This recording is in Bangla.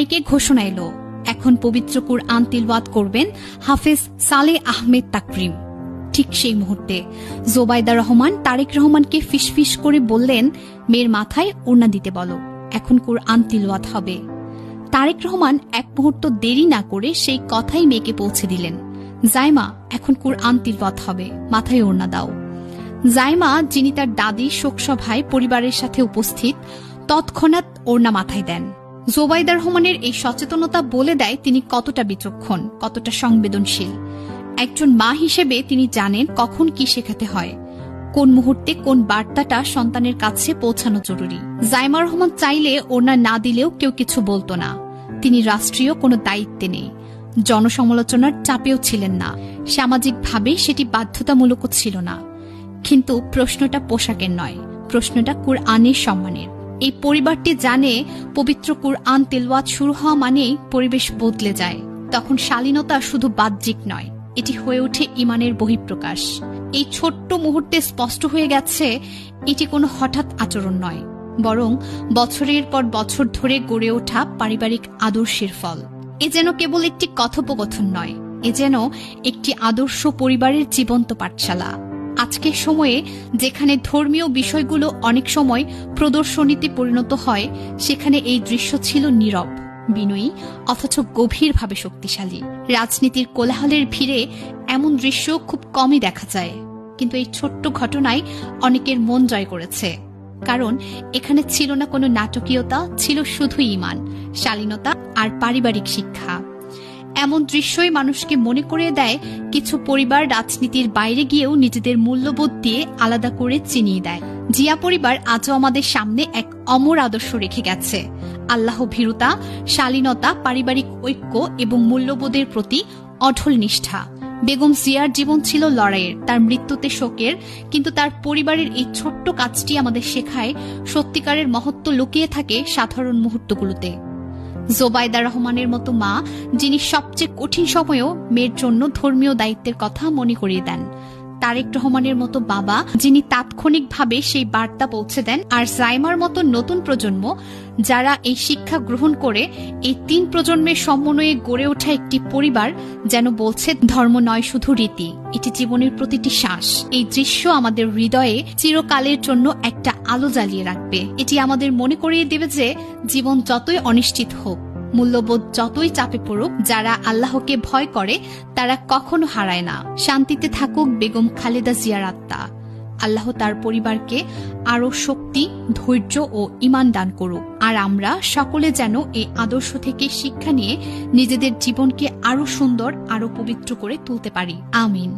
মাইকে ঘোষণা এলো, এখন পবিত্র কুরআন তিলাওয়াত করবেন হাফেজ সালেহ আহমেদ তাকরিম। ঠিক সেই মুহূর্তে জোবাইদা রহমান তারেক রহমানকে ফিসফিস করে বললেন, মেয়ের মাথায় ওড়না দিতে বলো, এখন কুরআন তিলাওয়াত হবে। তারেক রহমান এক মুহূর্ত দেরি না করে সেই কথাই মেয়েকে পৌঁছে দিলেন, জাইমা এখন কুরআন তিলাওয়াত হবে, মাথায় ওড়না দাও। জাইমা, যিনি তার দাদি শোকসভায় পরিবারের সাথে উপস্থিত, তৎক্ষণাৎ ওড়না মাথায় দেন। জোবাইদা রহমানের এই সচেতনতা বলে দেয় তিনি কতটা বিচক্ষণ, কতটা সংবেদনশীল। একজন মা হিসেবে তিনি জানেন কখন কি শেখাতে হয়, কোন মুহূর্তে কোন বার্তাটা সন্তানের কাছে পৌঁছানো জরুরি। জাইমা রহমান চাইলে ওড়না না দিলেও কেউ কিছু বলতো না। তিনি রাষ্ট্রীয় কোনো দায়িত্বে নেই, জনসমালোচনার চাপেও ছিলেন না, সামাজিকভাবে সেটি বাধ্যতামূলকও ছিল না। কিন্তু প্রশ্নটা পোশাকের নয়, প্রশ্নটা কুরআনের সম্মানের। এই পরিবারটি জানে পবিত্র কুরআন তিলাওয়াত শুরু হওয়া মানেই পরিবেশ বদলে যায়। তখন শালীনতা শুধু বাহ্যিক নয়, এটি হয়ে ওঠে ঈমানের বহিঃপ্রকাশ। এই ছোট্ট মুহূর্তে স্পষ্ট হয়ে গেছে এটি কোনো হঠাৎ আচরণ নয়, বরং বছরের পর বছর ধরে গড়ে ওঠা পারিবারিক আদর্শের ফল। এ যেন কেবল একটি কথোপকথন নয়, এ যেন একটি আদর্শ পরিবারের জীবন্ত পাঠশালা। আজকের সময়ে যেখানে ধর্মীয় বিষয়গুলো অনেক সময় প্রদর্শনীতে পরিণত হয়, সেখানে এই দৃশ্য ছিল নীরব, বিনয়ী, অথচ গভীরভাবে শক্তিশালী। রাজনীতির কোলাহলের ভিড়ে এমন দৃশ্য খুব কমই দেখা যায়, কিন্তু এই ছোট্ট ঘটনায় অনেকের মন জয় করেছে। কারণ এখানে ছিল না কোনো নাটকীয়তা, ছিল শুধু ঈমান, শালীনতা আর পারিবারিক শিক্ষা। এমন দৃশ্যই মানুষকে মনে করিয়ে দেয় কিছু পরিবার রাজনীতির বাইরে গিয়েও নিজেদের মূল্যবোধ দিয়ে আলাদা করে চিনিয়ে দেয়। জিয়া পরিবার আজও আমাদের সামনে এক অমর আদর্শ রেখে গেছে, আল্লাহ ভীরুতা, শালীনতা, পারিবারিক ঐক্য এবং মূল্যবোধের প্রতি অঢল নিষ্ঠা। বেগম জিয়ার জীবন ছিল লড়াইয়ের, তার মৃত্যুতে শোকের, কিন্তু তার পরিবারের এই ছোট্ট কাজটি আমাদের শেখায় সত্যিকারের মহত্ব লুকিয়ে থাকে সাধারণ মুহূর্তগুলোতে। জোবাইদা রহমানের মতো মা, যিনি সবচেয়ে কঠিন সময়েও মেয়ের জন্য ধর্মীয় দায়িত্বের কথা মনে করিয়ে দেন। তারেক রহমানের মতো বাবা, যিনি তাৎক্ষণিকভাবে সেই বার্তা পৌঁছে দেন। আর জাইমার মতো নতুন প্রজন্ম, যারা এই শিক্ষা গ্রহণ করে এই 3 প্রজন্মের সমন্বয়ে গড়ে ওঠা একটি পরিবার যেন বলছে, ধর্ম নয় শুধু রীতি, এটি জীবনের প্রতিটি শ্বাস। এই দৃশ্য আমাদের হৃদয়ে চিরকালের জন্য একটা আলো জ্বালিয়ে রাখবে। এটি আমাদের মনে করিয়ে দেবে যে জীবন যতই অনিশ্চিত হোক, মূল্যবোধ যতই চাপে পড়ুক, যারা আল্লাহকে ভয় করে তারা কখনো হারায় না। শান্তিতে থাকুক বেগম খালেদা জিয়ার আত্মা। আল্লাহ তার পরিবারকে আরো শক্তি, ধৈর্য ও ঈমান দান করুক। আর আমরা সকলে যেন এই আদর্শ থেকে শিক্ষা নিয়ে নিজেদের জীবনকে আরো সুন্দর, আরো পবিত্র করে তুলতে পারি। আমিন।